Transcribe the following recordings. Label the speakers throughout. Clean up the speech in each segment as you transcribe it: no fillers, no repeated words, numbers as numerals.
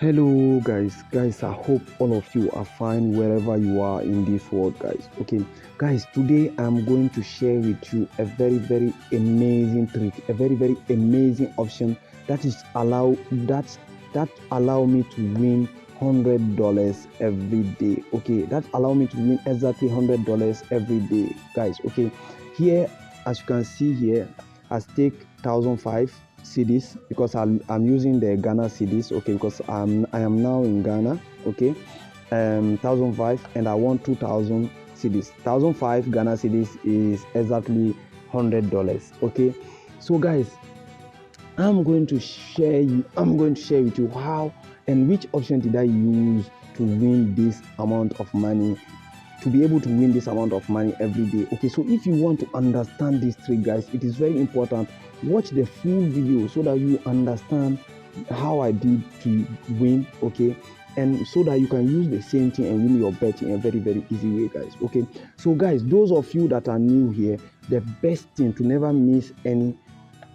Speaker 1: Hello guys, I hope all of you are fine wherever you are in this world, guys. Okay, guys, today I'm going to share with you a very amazing trick, a very amazing option that is that allow me to win $100 every day. Okay, that allow me to win exactly $100 every day, guys. Okay, here, as you can see here, I stake 1,005 cedis because I'm using the Ghana cedis. Okay, because I am now in Ghana. Okay, 1,005 and I want 2,000 cedis. 1,005 Ghana cedis is exactly $100. Okay, so guys, I'm going to share with you how and which option did I use to win this amount of money, to be able to win this amount of money every day. Okay, so if you want to understand this trick, guys, it is very important. Watch the full video so that you understand how I did to win. Okay, and so that you can use the same thing and win your bet in a very easy way, guys. Okay, so guys, those of you that are new here, the best thing to never miss any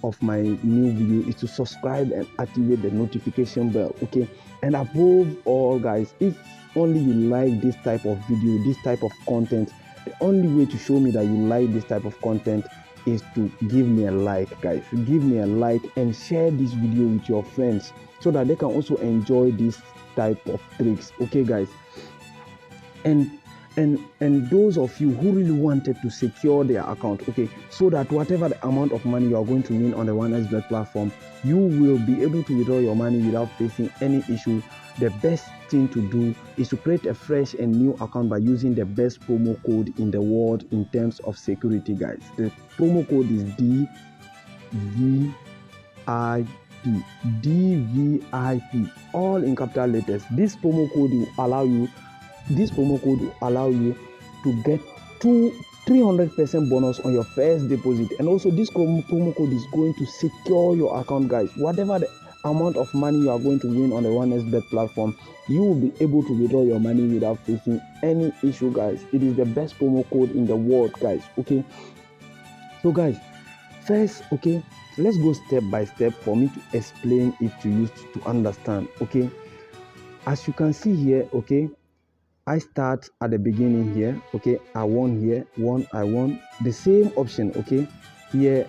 Speaker 1: of my new video is to subscribe and activate the notification bell. Okay, and above all, guys, if only you like this type of video, this type of content, the only way to show me that you like this type of content is to give me a like, guys. Give me a like and share this video with your friends so that they can also enjoy this type of tricks. Okay, guys, and those of you who really wanted to secure their account, okay, so that whatever the amount of money you are going to win on the 1xbet platform, you will be able to withdraw your money without facing any issue. The best thing to do is to create a fresh and new account by using the best promo code in the world in terms of security, guys. The promo code is DVIP. DVIP, all in capital letters. This promo code will allow you to get 300% bonus on your first deposit, and also this promo code is going to secure your account, guys. Whatever the amount of money you are going to win on the 1xbet platform, you will be able to withdraw your money without facing any issue, guys. It is the best promo code in the world, guys. Okay, so guys, first, okay, let's go step by step for me to explain it to you to understand. Okay, as you can see here, okay, I start at the beginning here. Okay, I won here, I won the same option. Okay, here,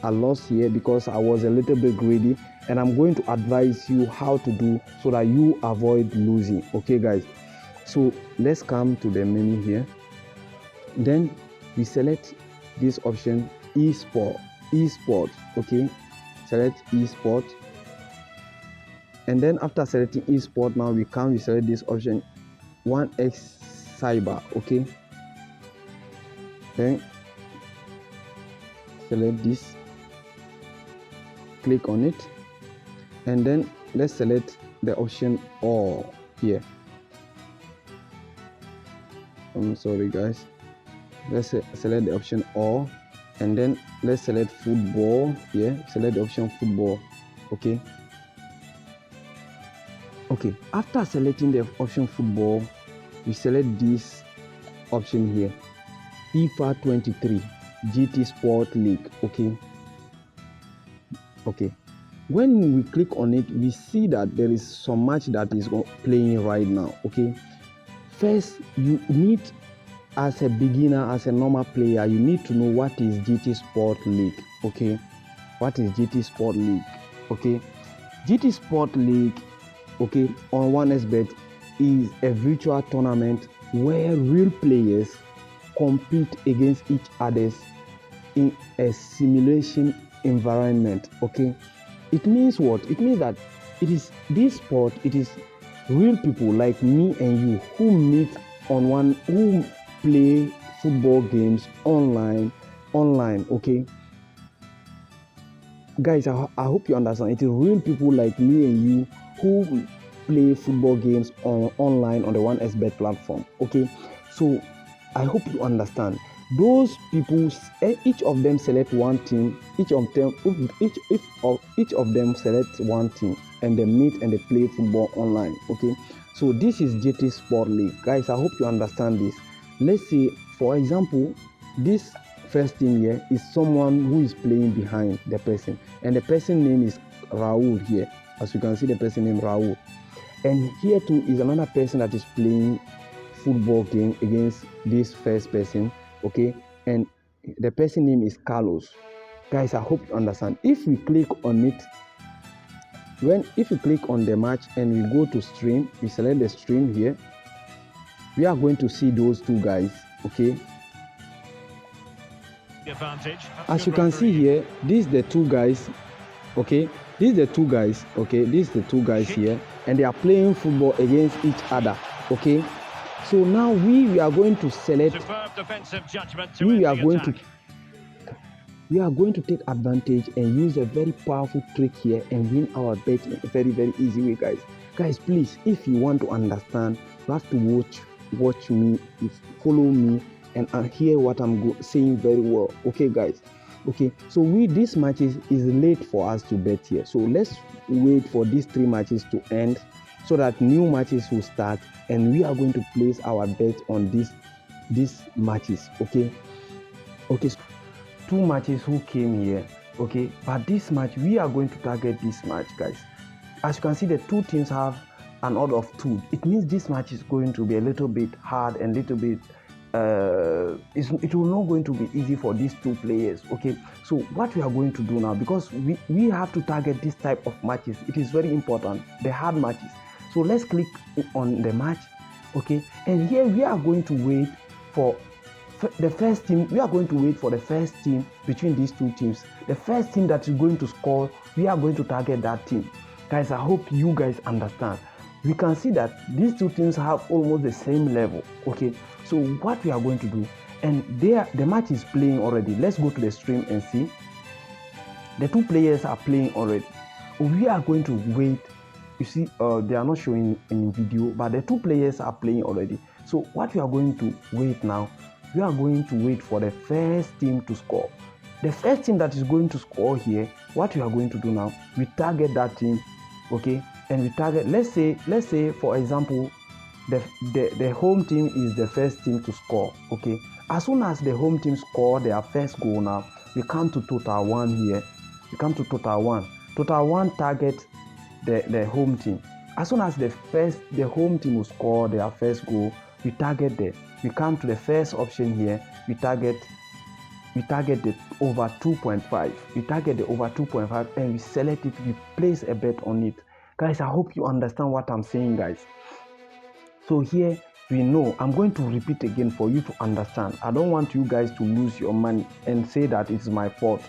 Speaker 1: I lost here because I was a little bit greedy, and I'm going to advise you how to do so that you avoid losing. Okay, guys, so let's come to the menu here. Then we select this option, eSports. Okay, select eSports. And then after selecting eSport, now we select this option, 1x cyber. Okay, then select this, click on it, and then let's select the option all here. I'm sorry, guys, let's select the option all, and then let's select football here. Select the option football. Okay, after selecting the option football, we select this option here, FIFA 23 GT Sport League. Okay, when we click on it, we see that there is so much that is playing right now. Okay, first you need, as a beginner, as a normal player, you need to know what is GT Sport League. Okay, what is GT Sport League? Okay, GT Sport League, okay, on 1xbet is a virtual tournament where real players compete against each other in a simulation environment. Okay, it means what? It means that it is this sport, it is real people like me and you who meet who play football games online. Okay, guys, I hope you understand. It is real people like me and you who play football games online on the 1xbet platform. Okay, so I hope you understand. Those people, each of them select one team. Each of them select one team, and they meet and they play football online. Okay, so this is GT Sport League, guys. I hope you understand this. Let's say, for example, this first team here is someone who is playing behind the person, and the person name is Raul here. As you can see, the person name Raul. And here too is another person that is playing football game against this first person, okay? And the person name is Carlos. Guys, I hope you understand. If we click on it, if you click on the match and we go to stream, we select the stream here, we are going to see those two guys, okay? As you can see here, these are the two guys, okay? These are the two guys, okay? These are the two guys here, and they are playing football against each other, okay? So now we are going to select, we are going to take advantage and use a very powerful trick here and win our bet in a very, very easy way, guys. Guys, please, if you want to understand, you have to watch me, follow me, and hear what I'm saying very well, okay, guys? Okay, so this matches is late for us to bet here, so let's wait for these 3 matches to end so that new matches will start, and we are going to place our bet on these matches, okay? Okay, 2 matches who came here, okay, but this match we are going to target this match, guys. As you can see, the 2 teams have an odd of 2. It means this match is going to be a little bit hard and little bit it will not going to be easy for these 2 players, okay? So what we are going to do now, because we have to target this type of matches, it is very important, the hard matches. So let's click on the match, okay? And here we are going to wait for the first team. We are going to wait for the first team between these 2 teams. The first team that is going to score, we are going to target that team. Guys, I hope you guys understand. We can see that these 2 teams have almost the same level, okay? So what we are going to do, and the match is playing already. Let's go to the stream and see. The 2 players are playing already. We are going to wait. You see, they are not showing in video, but the 2 players are playing already. So what we are going to wait now, we are going to wait for the first team to score. The first team that is going to score here, what we are going to do now, we target that team, okay? And we target, let's say for example, the home team is the first team to score, okay? As soon as the home team score their first goal now, we come to total 1 here. We come to total 1. Total 1 target the home team. As soon as the home team will score their first goal, we target them. We come to the first option here. We target the over 2.5. We target the over 2.5 and we select it. We place a bet on it. Guys, I hope you understand what I'm saying, guys. So here we know, I'm going to repeat again for you to understand. I don't want you guys to lose your money and say that it's my fault.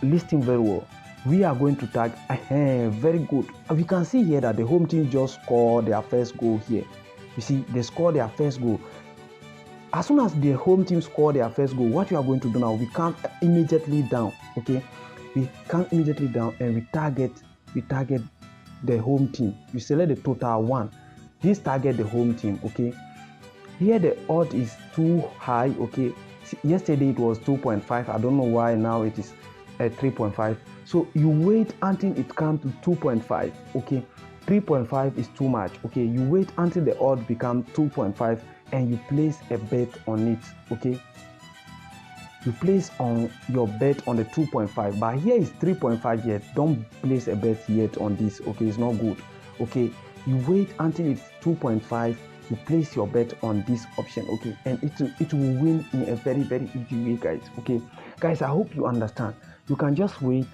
Speaker 1: Listen very well. We are going to tag, very good. We can see here that the home team just scored their first goal here. You see, they scored their first goal. As soon as the home team score their first goal, what you are going to do now, we come immediately down, okay? We come immediately down and we target the home team. We select the total 1. This target the home team, okay? Here the odd is too high, okay? Yesterday it was 2.5. I don't know why now it is 3.5. So you wait until it comes to 2.5, okay? 3.5 is too much, okay? You wait until the odd becomes 2.5 and you place a bet on it, okay? You place on your bet on the 2.5, but here is 3.5 yet. Don't place a bet yet on this, okay? It's not good, okay? You wait until it's 2.5, you place your bet on this option, okay? And it will win in a very, very easy way, guys, okay? Guys, I hope you understand. You can just wait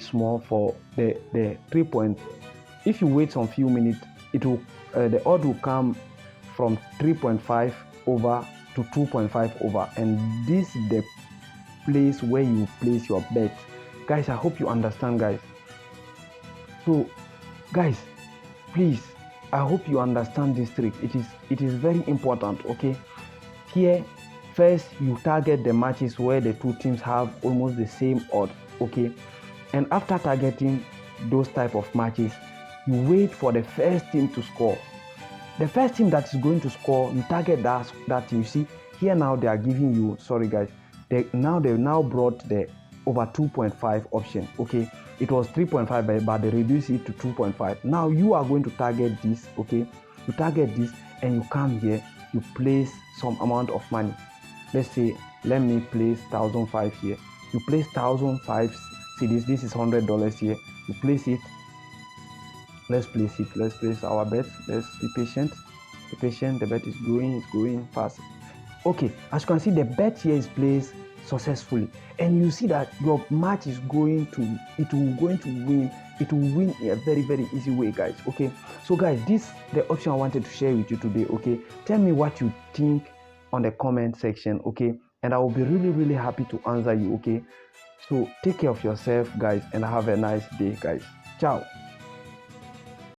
Speaker 1: small for the 3. If you wait some few minutes, it will the odd will come from 3.5 over to 2.5 over, and this is the place where you place your bet. Guys, I hope you understand, guys. So guys, please, I hope you understand this trick. It is very important, okay? Here first you target the matches where the 2 teams have almost the same odds, okay? And after targeting those type of matches, you wait for the first team to score. The first team that is going to score, you target that team. You see here now they are giving you, sorry guys, they've now brought the over 2.5 option, okay? It was 3.5, but they reduce it to 2.5. Now you are going to target this, okay? You target this and you come here, you place some amount of money. let's say let me place 1,005 here. You place 1,005 cedis. This is $100 here. You place it. Let's place it. Let's place our bet. Let's be patient. Be patient. The bet is going fast. Okay, as you can see, the bet here is placed successfully, and you see that your match is going to win. It will win in a very, very easy way, guys. Okay, so guys, this the option I wanted to share with you today. Okay, tell me what you think on the comment section. Okay, and I will be really, really happy to answer you. Okay, so take care of yourself, guys, and have a nice day, guys. Ciao.